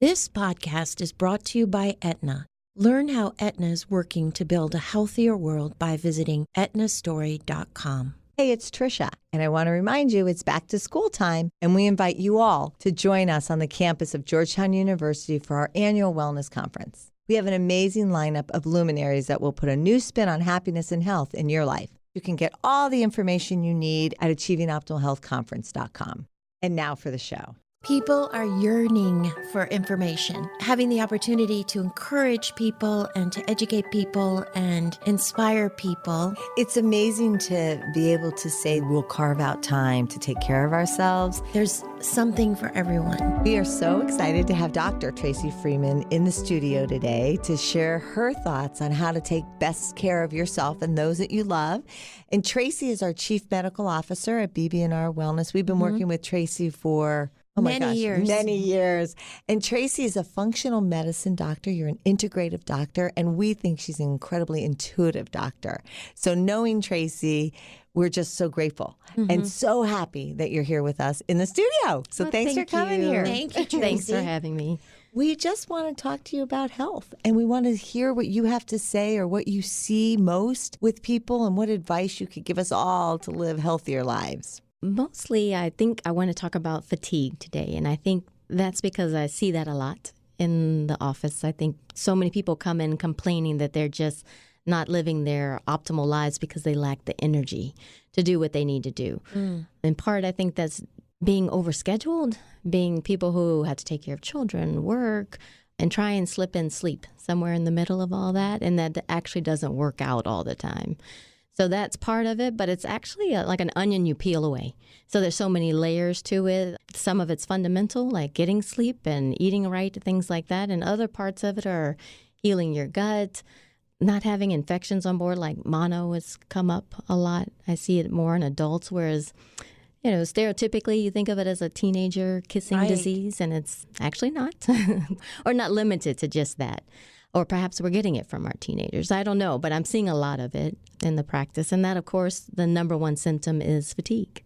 This podcast is brought to you by Aetna. Learn how Aetna is working to build a healthier world by visiting aetnastory.com. Hey, it's Trisha, and I want to remind you it's back to school time, and we invite you all to join us on the campus of Georgetown University for our annual wellness conference. We have an amazing lineup of luminaries that will put a new spin on happiness and health in your life. You can get all the information you need at achievingoptimalhealthconference.com. And now for the show. People are yearning for information, having the opportunity to encourage people and to educate people and inspire people. It's amazing to be able to say we'll carve out time to take care of ourselves. There's something for everyone. We are so excited to have Dr. Tracy Freeman in the studio today to share her thoughts on how to take best care of yourself and those that you love. And Tracy is our Chief Medical Officer at BB&R Wellness. We've been working with Tracy for many years. And Tracy is a functional medicine doctor. You're an integrative doctor, and we think she's an incredibly intuitive doctor. So knowing Tracy, we're just so grateful and so happy that you're here with us in the studio. So thanks for coming here. Thank you, Tracy. Thanks for having me. We just want to talk to you about health, and we want to hear what you have to say or what you see most with people and what advice you could give us all to live healthier lives. Mostly, I think I want to talk about fatigue today, and I think that's because I see that a lot in the office. I think so many people come in complaining that they're just not living their optimal lives because they lack the energy to do what they need to do. In part, I think that's being overscheduled, being people who have to take care of children, work, and try and slip in sleep somewhere in the middle of all that, and that actually doesn't work out all the time. So that's part of it, but it's actually like an onion you peel away. So there's so many layers to it. Some of it's fundamental, like getting sleep and eating right, things like that. And other parts of it are healing your gut, not having infections on board, like mono has come up a lot. I see it more in adults, whereas, stereotypically you think of it as a teenager kissing disease, and it's actually not, or not limited to just that. Or perhaps we're getting it from our teenagers. I don't know, but I'm seeing a lot of it in the practice. And that, of course, the number one symptom is fatigue.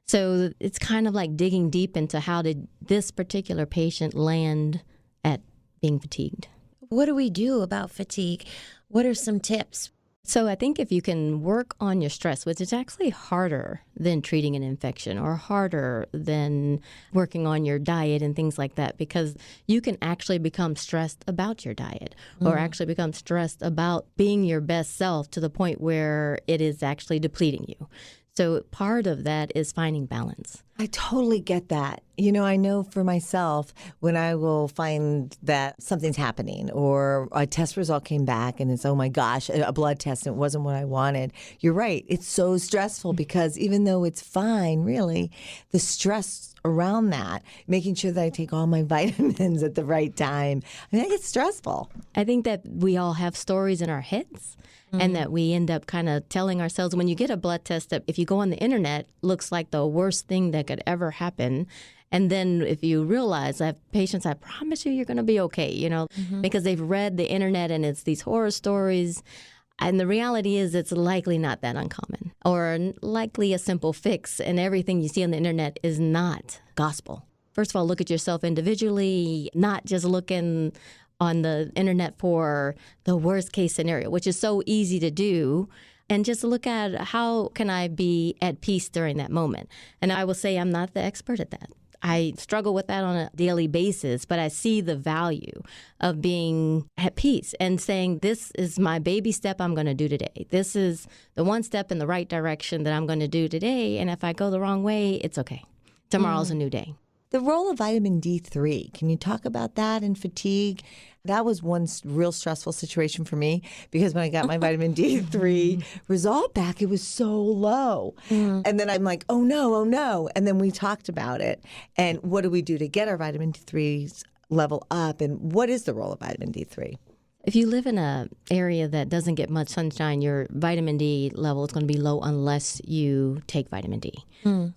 So it's kind of like digging deep into how did this particular patient land at being fatigued. What do we do about fatigue? What are some tips? So I think if you can work on your stress, which is actually harder than treating an infection or harder than working on your diet and things like that, because you can actually become stressed about your diet or actually become stressed about being your best self to the point where it is actually depleting you. So part of that is finding balance. I totally get that. I know for myself, when I will find that something's happening or a test result came back and it's, oh my gosh, a blood test and it wasn't what I wanted. You're right. It's so stressful because even though it's fine, really, the stress around that, making sure that I take all my vitamins at the right time, that gets stressful. I think that we all have stories in our heads. And that we end up kind of telling ourselves when you get a blood test that if you go on the internet, looks like the worst thing that could ever happen. And then if you realize, I have patients, I promise you're going to be okay, because they've read the internet and it's these horror stories. And the reality is it's likely not that uncommon or likely a simple fix. And everything you see on the internet is not gospel. First of all, look at yourself individually, not just looking on the internet for the worst case scenario, which is so easy to do, and just look at how can I be at peace during that moment. And I will say I'm not the expert at that. I struggle with that on a daily basis, but I see the value of being at peace and saying, this is my baby step I'm going to do today. This is the one step in the right direction that I'm going to do today. And if I go the wrong way, it's okay. Tomorrow's a new day. The role of vitamin D3, can you talk about that and fatigue? That was one real stressful situation for me because when I got my vitamin D3 result back, it was so low. And then I'm like, oh no. And then we talked about it. And what do we do to get our vitamin D3 level up? And what is the role of vitamin D3? If you live in an area that doesn't get much sunshine, your vitamin D level is going to be low unless you take vitamin D.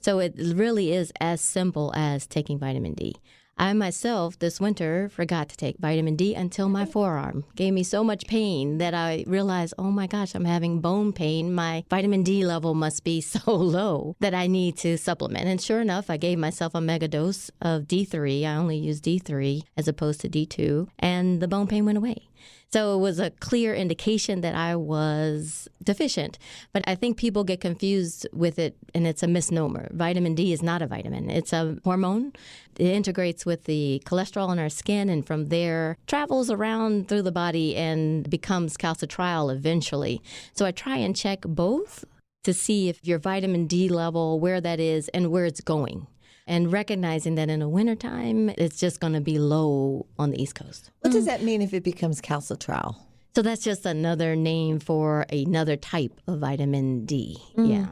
So it really is as simple as taking vitamin D. I myself this winter forgot to take vitamin D until my forearm gave me so much pain that I realized, oh my gosh, I'm having bone pain. My vitamin D level must be so low that I need to supplement. And sure enough, I gave myself a mega dose of D3. I only use D3 as opposed to D2, and the bone pain went away. So it was a clear indication that I was deficient. But I think people get confused with it, and it's a misnomer. Vitamin D is not a vitamin. It's a hormone. It integrates with the cholesterol in our skin, and from there travels around through the body and becomes calcitriol eventually. So I try and check both to see if your vitamin D level, where that is, and where it's going. And recognizing that in the wintertime, it's just going to be low on the East Coast. What does that mean if it becomes calcitriol? So that's just another name for another type of vitamin D. Yeah.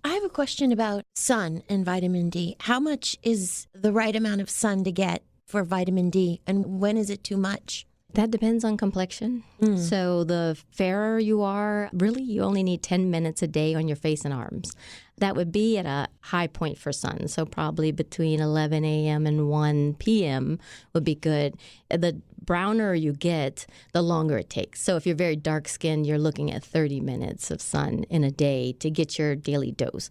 I have a question about sun and vitamin D. How much is the right amount of sun to get for vitamin D, and when is it too much? That depends on complexion. So the fairer you are, really you only need 10 minutes a day on your face and arms. That would be at a high point for sun. So probably between 11 a.m. and 1 p.m. would be good. The browner you get, the longer it takes. So if you're very dark skinned, you're looking at 30 minutes of sun in a day to get your daily dose.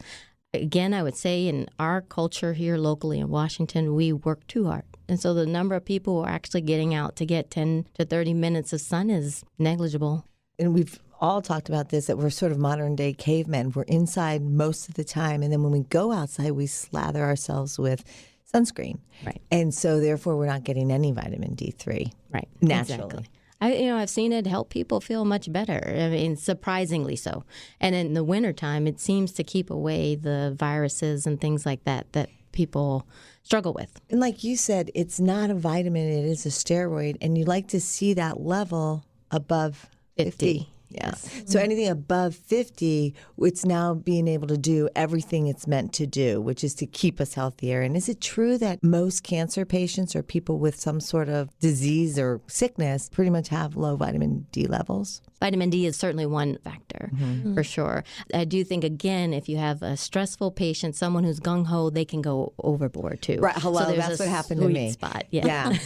Again, I would say in our culture here locally in Washington, we work too hard. And so the number of people who are actually getting out to get 10 to 30 minutes of sun is negligible. And we've all talked about this, that we're sort of modern day cavemen. We're inside most of the time. And then when we go outside, we slather ourselves with sunscreen. Right. And so therefore, we're not getting any vitamin D3. Right. Naturally. Exactly. I've seen it help people feel much better. I mean, surprisingly so. And in the wintertime, it seems to keep away the viruses and things like that people struggle with. And like you said, it's not a vitamin, it is a steroid. And you like to see that level above 50. Yeah. Yes. So anything above 50, it's now being able to do everything it's meant to do, which is to keep us healthier. And is it true that most cancer patients or people with some sort of disease or sickness pretty much have low vitamin D levels? Vitamin D is certainly one factor, for sure. I do think, again, if you have a stressful patient, someone who's gung-ho, they can go overboard, too. Right. Hello, so that's what happened to me. Spot. Yeah.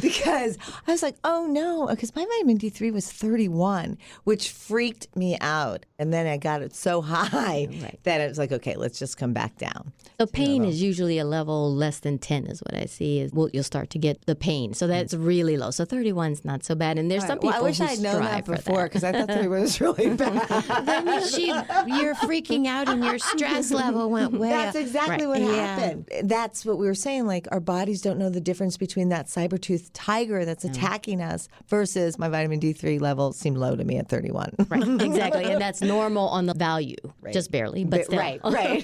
Because I was like, oh, no, because my vitamin D3 was 31, which freaked me out. And then I got it so high that it was like, okay, let's just come back down. So pain is usually a level less than 10 is what I see. You'll start to get the pain. So that's really low. So 31 is not so bad. And there's some people I wish who I'd known that strive for before, because I thought 31 was really bad. Then you're freaking out and your stress level went way up. That's exactly what happened. That's what we were saying. Like, our bodies don't know the difference between that saber-toothed tiger that's attacking us versus my vitamin D3 level seemed low to me at 31. Right, exactly. And that's normal on the value, just barely, but still. Right.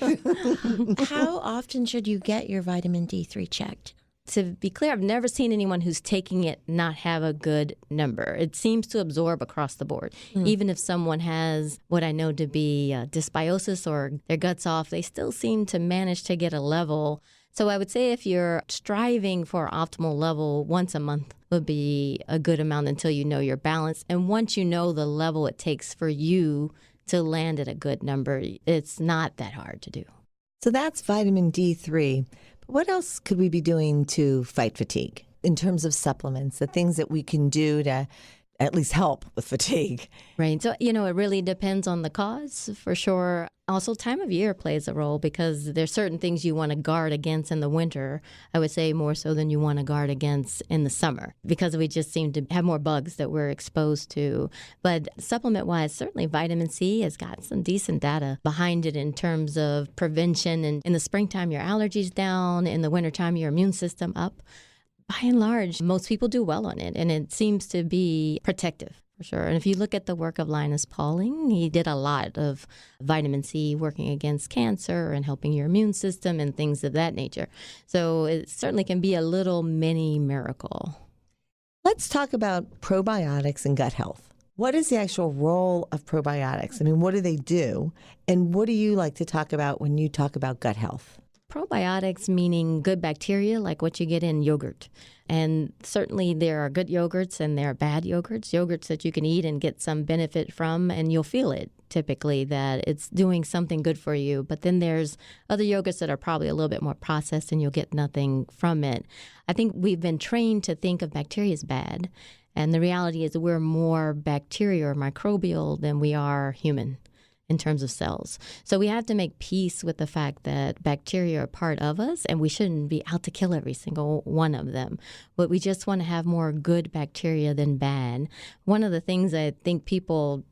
How often should you get your vitamin D3 checked? To be clear, I've never seen anyone who's taking it not have a good number. It seems to absorb across the board. Even if someone has what I know to be dysbiosis or their guts off, they still seem to manage to get a level. So I would say if you're striving for optimal level, once a month would be a good amount until you know your balance. And once you know the level it takes for you to land at a good number, it's not that hard to do. So that's vitamin D3. But what else could we be doing to fight fatigue in terms of supplements, the things that we can do to at least help with fatigue? Right. So, it really depends on the cause, for sure. Also, time of year plays a role because there's certain things you want to guard against in the winter, I would say more so than you want to guard against in the summer, because we just seem to have more bugs that we're exposed to. But supplement-wise, certainly vitamin C has got some decent data behind it in terms of prevention. And in the springtime, your allergies down. In the wintertime, your immune system up. By and large, most people do well on it, and it seems to be protective. For sure. And if you look at the work of Linus Pauling, he did a lot of vitamin C working against cancer and helping your immune system and things of that nature. So it certainly can be a little mini miracle. Let's talk about probiotics and gut health. What is the actual role of probiotics? I mean, what do they do? And what do you like to talk about when you talk about gut health? Probiotics meaning good bacteria, like what you get in yogurt. And certainly there are good yogurts and there are bad yogurts that you can eat and get some benefit from, and you'll feel it typically, that it's doing something good for you. But then there's other yogurts that are probably a little bit more processed and you'll get nothing from it. I think we've been trained to think of bacteria as bad. And the reality is that we're more bacteria or microbial than we are human in terms of cells. So we have to make peace with the fact that bacteria are part of us and we shouldn't be out to kill every single one of them. But we just want to have more good bacteria than bad. One of the things I think people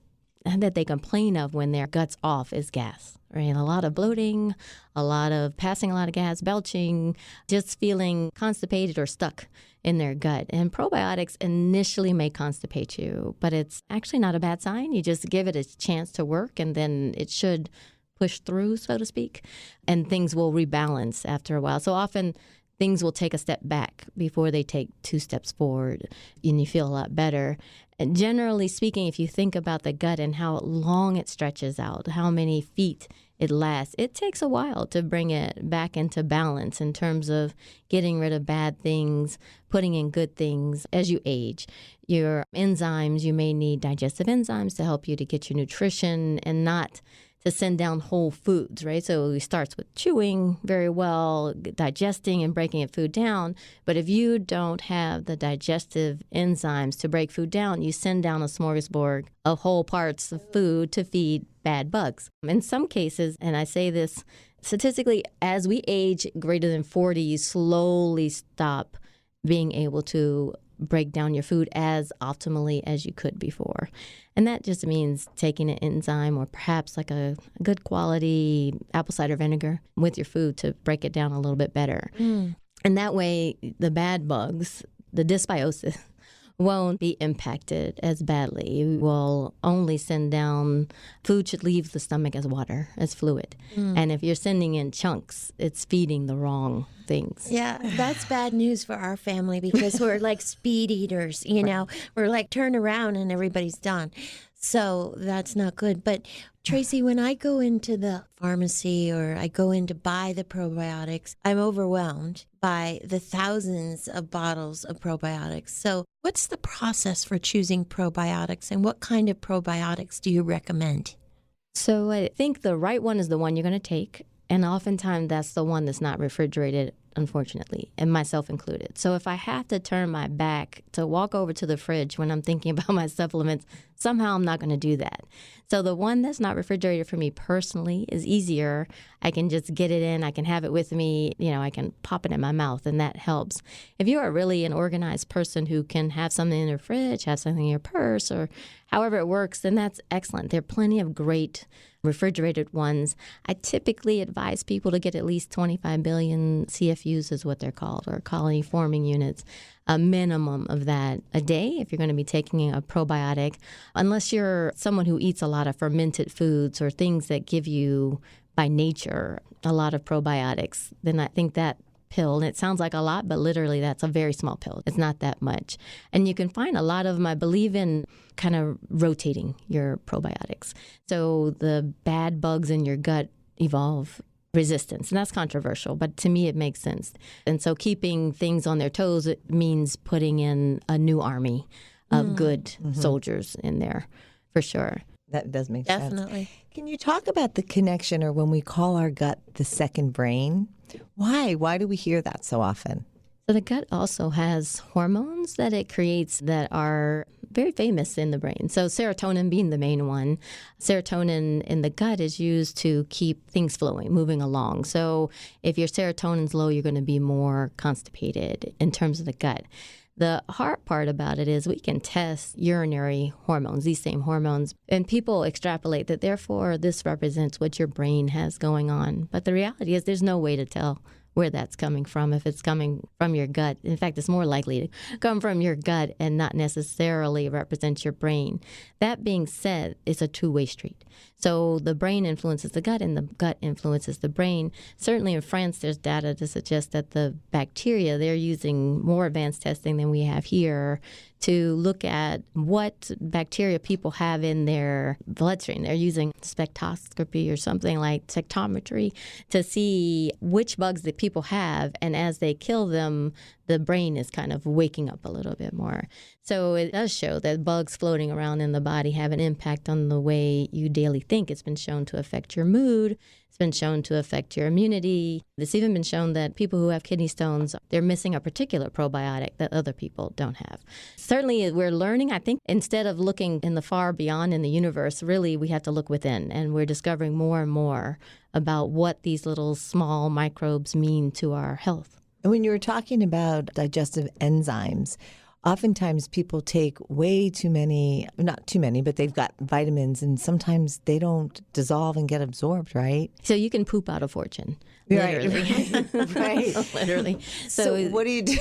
that they complain of when their gut's off is gas. Right? A lot of bloating, a lot of passing a lot of gas, belching, just feeling constipated or stuck in their gut. And probiotics initially may constipate you, but it's actually not a bad sign. You just give it a chance to work, and then it should push through, so to speak, and things will rebalance after a while. So often things will take a step back before they take 2 steps forward, and you feel a lot better. And generally speaking, if you think about the gut and how long it stretches out, how many feet it lasts, it takes a while to bring it back into balance in terms of getting rid of bad things, putting in good things as you age. Your enzymes, you may need digestive enzymes to help you to get your nutrition and not to send down whole foods, right? So it starts with chewing very well, digesting and breaking food down. But if you don't have the digestive enzymes to break food down, you send down a smorgasbord of whole parts of food to feed bad bugs. In some cases, and I say this statistically, as we age greater than 40, you slowly stop being able to break down your food as optimally as you could before. And that just means taking an enzyme or perhaps like a good quality apple cider vinegar with your food to break it down a little bit better. And that way, the bad bugs, the dysbiosis, won't be impacted as badly. You will only send down, food should leave the stomach as water, as fluid. And if you're sending in chunks, it's feeding the wrong things. Yeah, that's bad news for our family because we're like speed eaters, We're like turn around and everybody's done. So that's not good. But Tracy, when I go into the pharmacy or I go in to buy the probiotics, I'm overwhelmed by the thousands of bottles of probiotics. So what's the process for choosing probiotics and what kind of probiotics do you recommend? So I think the right one is the one you're going to take. And oftentimes that's the one that's not refrigerated, unfortunately, and myself included. So if I have to turn my back to walk over to the fridge when I'm thinking about my supplements, somehow I'm not going to do that. So the one that's not refrigerated for me personally is easier. I can just get it in. I can have it with me. I can pop it in my mouth, and that helps. If you are really an organized person who can have something in your fridge, have something in your purse, or however it works, then that's excellent. There are plenty of great refrigerated ones. I typically advise people to get at least 25 billion CFUs is what they're called, or colony forming units, a minimum of that a day if you're going to be taking a probiotic, unless you're someone who eats a lot of fermented foods or things that give you, by nature, a lot of probiotics. Then I think that pill, and it sounds like a lot, but literally that's a very small pill. It's not that much. And you can find a lot of them. I believe in kind of rotating your probiotics. So the bad bugs in your gut evolve resistance, and that's controversial, but to me it makes sense. And so keeping things on their toes, it means putting in a new army of good soldiers in there, for sure. That does make sense. Definitely. Can you talk about the connection, or when we call our gut the second brain? Why? Why do we hear that so often? So the gut also has hormones that it creates that are very famous in the brain. So serotonin being the main one. Serotonin in the gut is used to keep things flowing, moving along. So if your serotonin's low, you're going to be more constipated in terms of the gut. The hard part about it is we can test urinary hormones, these same hormones, and people extrapolate that therefore this represents what your brain has going on. But the reality is there's no way to tell where that's coming from, if it's coming from your gut. In fact, it's more likely to come from your gut and not necessarily represent your brain. That being said, it's a two-way street. So the brain influences the gut and the gut influences the brain. Certainly in France, there's data to suggest that the bacteria, they're using more advanced testing than we have here to look at what bacteria people have in their bloodstream. They're using spectroscopy or something like spectrometry to see which bugs that people have. And as they kill them, the brain is kind of waking up a little bit more. So it does show that bugs floating around in the body have an impact on the way you daily think. It's been shown to affect your mood. It's been shown to affect your immunity. It's even been shown that people who have kidney stones, they're missing a particular probiotic that other people don't have. Certainly, we're learning. I think instead of looking in the far beyond in the universe, really we have to look within, and we're discovering more and more about what these little small microbes mean to our health. And when you were talking about digestive enzymes, oftentimes people take way too many, not too many, but they've got vitamins and sometimes they don't dissolve and get absorbed, right? So you can poop out a fortune. Right. Literally. Right. Literally. So what do you do?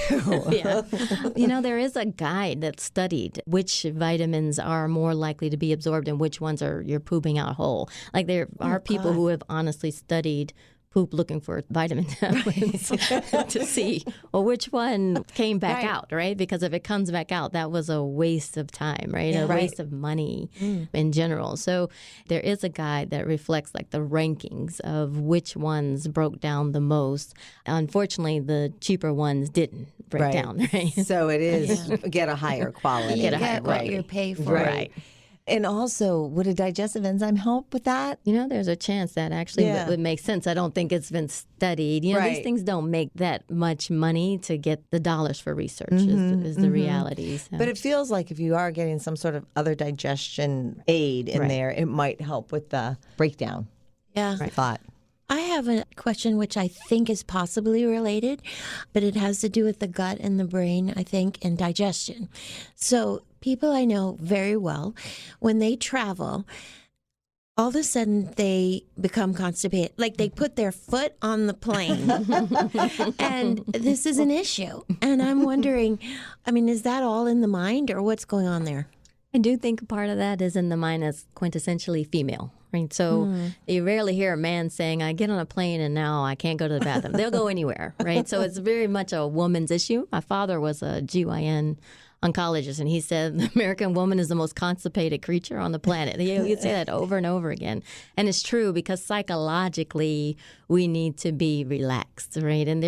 Yeah. There is a guide that studied which vitamins are more likely to be absorbed and which ones are you're pooping out whole. Like there are people who have honestly studied poop looking for vitamin tablets to see, well, which one came back out, right? Because if it comes back out, that was a waste of time, right? A waste of money in general. So there is a guide that reflects like the rankings of which ones broke down the most. Unfortunately, the cheaper ones didn't break down, right? So it is get a higher quality. You get what you pay for. Right. And also, would a digestive enzyme help with that? There's a chance that actually would make sense. I don't think it's been studied. These things don't make that much money to get the dollars for research is the reality. So. But it feels like if you are getting some sort of other digestion aid in there, it might help with the breakdown. Yeah. Thought. I have a question which I think is possibly related, but it has to do with the gut and the brain, I think, and digestion. So people I know very well, when they travel, all of a sudden they become constipated. Like they put their foot on the plane. And this is an issue. And I'm wondering, is that all in the mind or what's going on there? I do think part of that is in the mind as quintessentially female. Right? So you rarely hear a man saying, I get on a plane and now I can't go to the bathroom. They'll go anywhere, right? So it's very much a woman's issue. My father was a GYN oncologist, and he said the American woman is the most constipated creature on the planet. He'd say that over and over again. And it's true because psychologically we need to be relaxed, right? And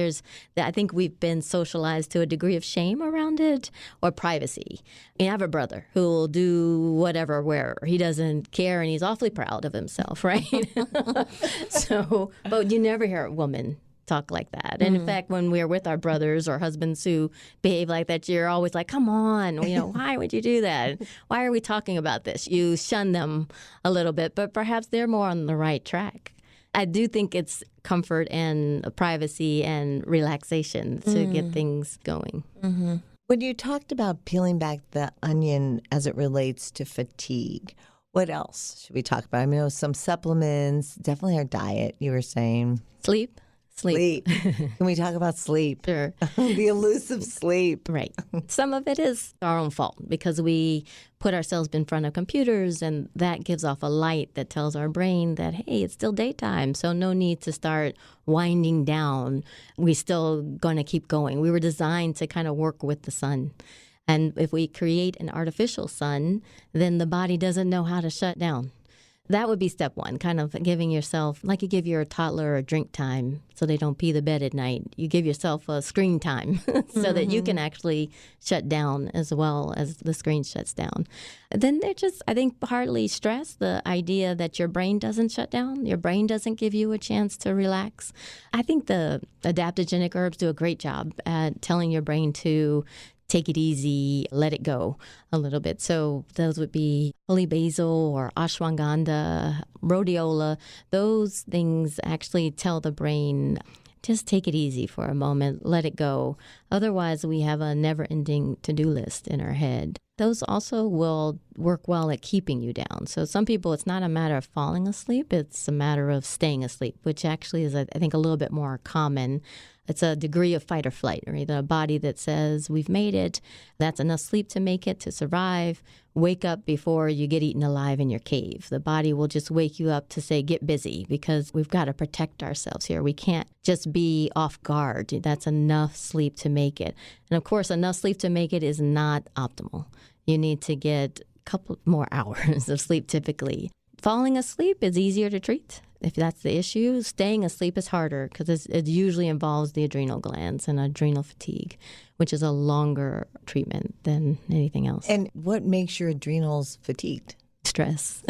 I think we've been socialized to a degree of shame around it or privacy. I have a brother who will do whatever, wherever. He doesn't care, and he's awfully proud of himself, right? But you never hear a woman talk like that. And in fact, when we're with our brothers or husbands who behave like that, you're always like, come on, why would you do that? Why are we talking about this? You shun them a little bit, but perhaps they're more on the right track. I do think it's comfort and privacy and relaxation to get things going. Mm-hmm. When you talked about peeling back the onion as it relates to fatigue, what else should we talk about? Some supplements, definitely our diet, you were saying. Sleep. Can we talk about sleep? Sure. The elusive sleep. Right. Some of it is our own fault because we put ourselves in front of computers and that gives off a light that tells our brain that, hey, it's still daytime, so no need to start winding down. We're still going to keep going. We were designed to kind of work with the sun. And if we create an artificial sun, then the body doesn't know how to shut down. That would be step one, kind of giving yourself, like you give your toddler a drink time so they don't pee the bed at night. You give yourself a screen time so that you can actually shut down as well as the screen shuts down. Then they're just, I think, partly stress, the idea that your brain doesn't shut down. Your brain doesn't give you a chance to relax. I think the adaptogenic herbs do a great job at telling your brain to take it easy, let it go a little bit. So those would be holy basil or ashwagandha, rhodiola. Those things actually tell the brain, just take it easy for a moment, let it go. Otherwise, we have a never-ending to-do list in our head. Those also will work well at keeping you down. So some people, it's not a matter of falling asleep, it's a matter of staying asleep, which actually is, I think, a little bit more common. It's a degree of fight or flight, right? A body that says, we've made it, that's enough sleep to make it, to survive. Wake up before you get eaten alive in your cave. The body will just wake you up to say, get busy, because we've got to protect ourselves here. We can't just be off guard. That's enough sleep to make it. And of course, enough sleep to make it is not optimal. You need to get a couple more hours of sleep typically. Falling asleep is easier to treat. If that's the issue, staying asleep is harder because it usually involves the adrenal glands and adrenal fatigue, which is a longer treatment than anything else. And what makes your adrenals fatigued? Stress.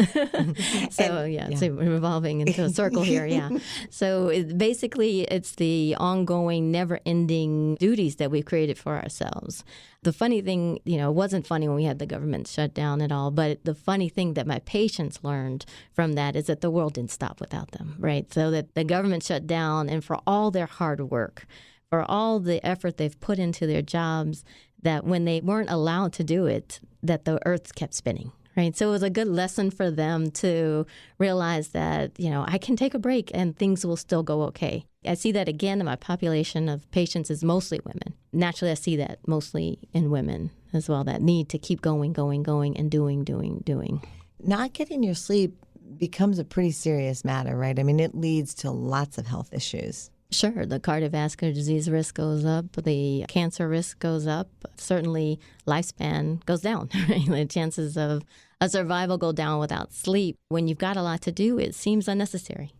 So, so we're revolving into a circle here, yeah. So basically, it's the ongoing, never-ending duties that we've created for ourselves. The funny thing, it wasn't funny when we had the government shut down at all, but the funny thing that my patients learned from that is that the world didn't stop without them, right? So that the government shut down, and for all their hard work, for all the effort they've put into their jobs, that when they weren't allowed to do it, that the earth kept spinning. Right. So it was a good lesson for them to realize that, I can take a break and things will still go okay. I see that again in my population of patients is mostly women. Naturally, I see that mostly in women as well, that need to keep going, and doing. Not getting your sleep becomes a pretty serious matter, right? I mean, it leads to lots of health issues. Sure, the cardiovascular disease risk goes up, the cancer risk goes up, certainly lifespan goes down. Right? The chances of a survival go down without sleep. When you've got a lot to do, it seems unnecessary.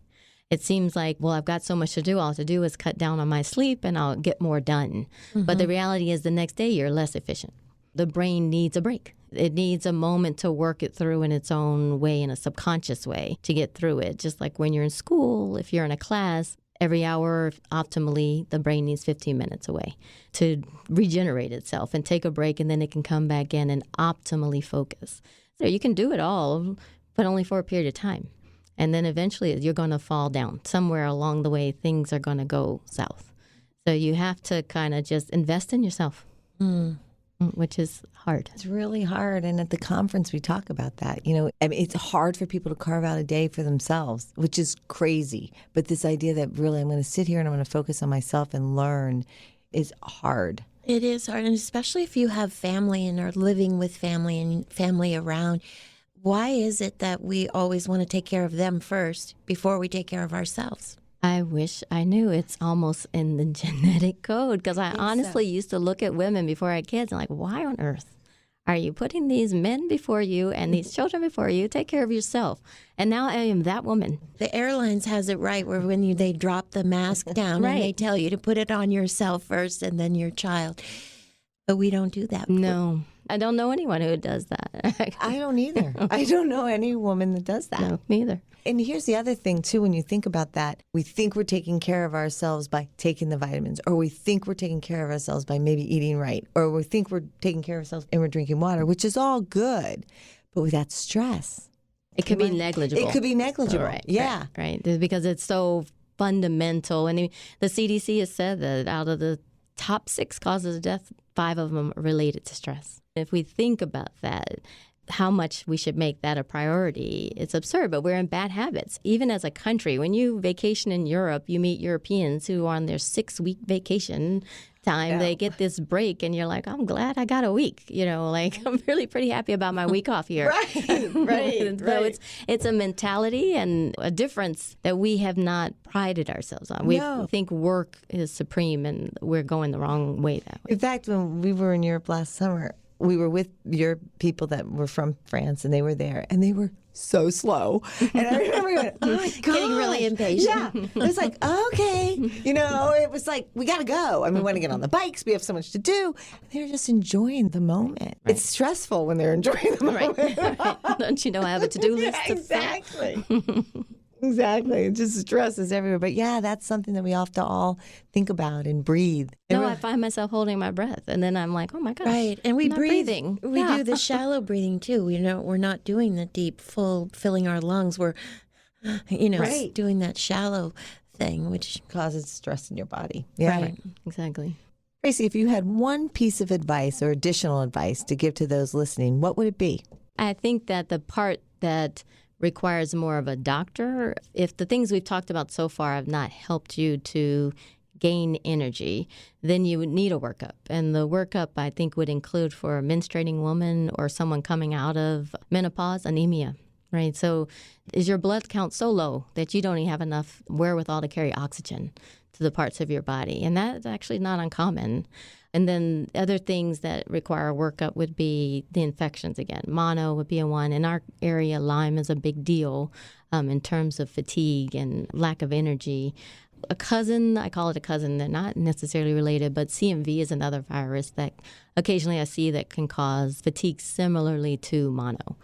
It seems like, well, I've got so much to do. All I have to do is cut down on my sleep and I'll get more done. Mm-hmm. But the reality is the next day you're less efficient. The brain needs a break. It needs a moment to work it through in its own way, in a subconscious way, to get through it. Just like when you're in school, if you're in a class, every hour, optimally, the brain needs 15 minutes away to regenerate itself and take a break, and then it can come back in and optimally focus. So you can do it all, but only for a period of time. And then eventually you're going to fall down. Somewhere along the way, things are going to go south. So you have to kind of just invest in yourself, which is hard. It's really hard. And at the conference, we talk about that. It's hard for people to carve out a day for themselves, which is crazy. But this idea that really I'm going to sit here and I'm going to focus on myself and learn is hard. It is hard. And especially if you have family and are living with family and family around, why is it that we always want to take care of them first before we take care of ourselves? I wish I knew. It's almost in the genetic code, because I honestly used to look at women before I had kids and like, why on earth are you putting these men before you and these children before you? Take care of yourself. And now I am that woman. The airlines has it right where when they drop the mask down and they tell you to put it on yourself first and then your child. But we don't do that. No. I don't know anyone who does that. I don't either. I don't know any woman that does that. No, me either. And here's the other thing, too, when you think about that, we think we're taking care of ourselves by taking the vitamins, or we think we're taking care of ourselves by maybe eating right, or we think we're taking care of ourselves and we're drinking water, which is all good. But with that stress, it could be negligible. It could be negligible. Right. Yeah. Right. Because it's so fundamental. And the CDC has said that out of the top 6 causes of death, 5 of them are related to stress. If we think about that, how much we should make that a priority, it's absurd, but we're in bad habits. Even as a country, when you vacation in Europe, you meet Europeans who are on their 6-week vacation time. Yeah. They get this break, and you're like, I'm glad I got a week. I'm really pretty happy about my week off here. Right. So it's a mentality and a difference that we have not prided ourselves on. We think work is supreme, and we're going the wrong way that way. In fact, when we were in Europe last summer, we were with your people that were from France, and they were there, and they were so slow. And I remember going, oh my God. Getting really impatient. Yeah. It was like, okay. It was like, we got to go. I mean, we want to get on the bikes. We have so much to do. They were just enjoying the moment. Right. It's stressful when they're enjoying the moment. Right. Don't you know I have a to-do list? Exactly. Exactly. It just stresses everywhere. But yeah, that's something that we have to all think about and breathe. No, I find myself holding my breath, and then I'm like, oh my gosh. Right. And we I'm not breathing. We do the shallow breathing too. We're not doing the deep, full, filling our lungs. We're, doing that shallow thing, which causes stress in your body. Yeah. Right. Exactly. Tracy, if you had one piece of advice or additional advice to give to those listening, what would it be? I think that the part that requires more of a doctor, if the things we've talked about so far have not helped you to gain energy, then you would need a workup. And the workup, I think, would include for a menstruating woman or someone coming out of menopause, anemia. Right. So is your blood count so low that you don't even have enough wherewithal to carry oxygen to the parts of your body. And that's actually not uncommon. And then other things that require workup would be the infections again. Mono would be a one. In our area, Lyme is a big deal in terms of fatigue and lack of energy. A cousin, I call it a cousin, they're not necessarily related, but CMV is another virus that occasionally I see that can cause fatigue similarly to mono.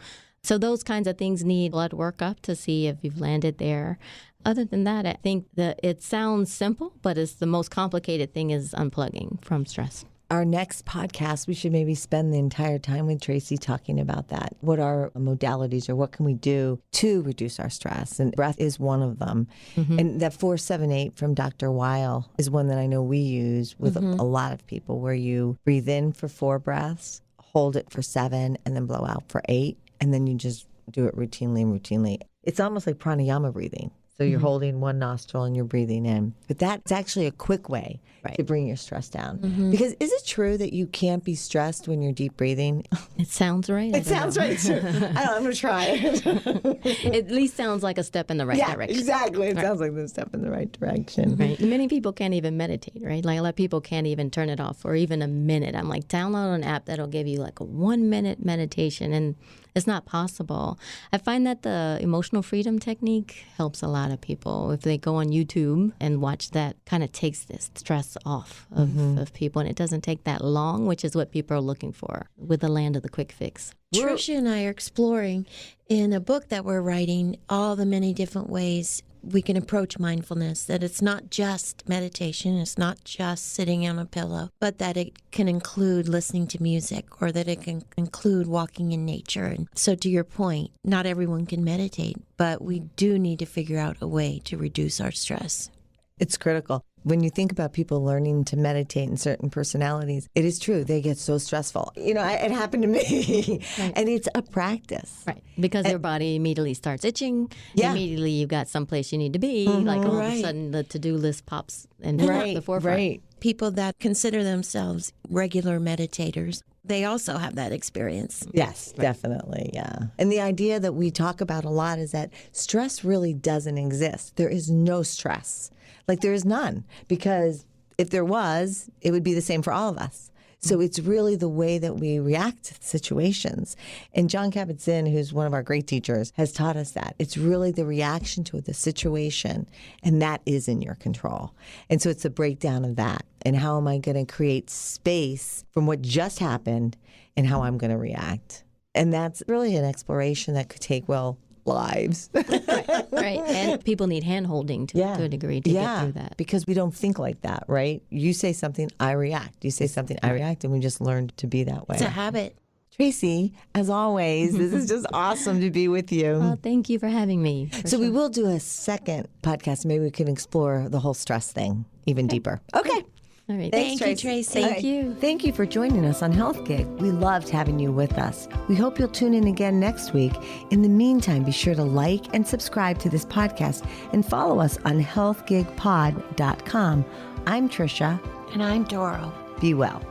So those kinds of things need blood workup to see if you've landed there. Other than that, I think that it sounds simple, but it's the most complicated thing is unplugging from stress. Our next podcast, we should maybe spend the entire time with Tracy talking about that. What are modalities or what can we do to reduce our stress? And breath is one of them. And that 478 from Dr. Weil is one that I know we use with a lot of people, where you breathe in for 4 breaths, hold it for 7, and then blow out for 8. And then you just do it routinely. It's almost like pranayama breathing. So you're holding one nostril and you're breathing in. But that's actually a quick way to bring your stress down. Because is it true that you can't be stressed when you're deep breathing? It sounds right. It sounds right, too. I'm going to try it. It at least sounds like a step in the right direction. Exactly. It sounds like a step in the right direction. Right. Many people can't even meditate, right? Like a lot of people can't even turn it off for even a minute. I'm like, download an app that'll give you like a 1-minute meditation, and it's not possible. I find that the emotional freedom technique helps a lot of people. If they go on YouTube and watch that, kind of takes this stress off of people. And it doesn't take that long, which is what people are looking for with the land of the quick fix. Trisha and I are exploring in a book that we're writing all the many different ways we can approach mindfulness, that it's not just meditation, it's not just sitting on a pillow, but that it can include listening to music, or that it can include walking in nature. And so to your point, not everyone can meditate, but we do need to figure out a way to reduce our stress. It's critical. When you think about people learning to meditate in certain personalities, it is true. They get so stressful. You know, it happened to me. Right. And it's a practice. Right. Because your body immediately starts itching. Yeah. Immediately you've got someplace you need to be. Like all of a sudden the to-do list pops and the forefront. Right. People that consider themselves regular meditators, they also have that experience. Yes, definitely. Yeah. And the idea that we talk about a lot is that stress really doesn't exist. There is no stress. Like there is none, because if there was, it would be the same for all of us. So it's really the way that we react to situations. And Jon Kabat-Zinn, who's one of our great teachers, has taught us that. It's really the reaction to the situation, and that is in your control. And so it's a breakdown of that. And how am I going to create space from what just happened and how I'm going to react? And that's really an exploration that could take, lives. Right. And people need hand-holding to a degree to get through that. Because we don't think like that, right? You say something, I react. You say something, I react, and we just learned to be that way. It's a habit. Tracy, as always, this is just awesome to be with you. Well, thank you for having me. So we will do a second podcast. Maybe we can explore the whole stress thing even deeper. Okay. All right. Thank you, Tracy. Thank you. Thank you for joining us on Health Gig. We loved having you with us. We hope you'll tune in again next week. In the meantime, be sure to like and subscribe to this podcast and follow us on healthgigpod.com. I'm Trisha. And I'm Doro. Be well.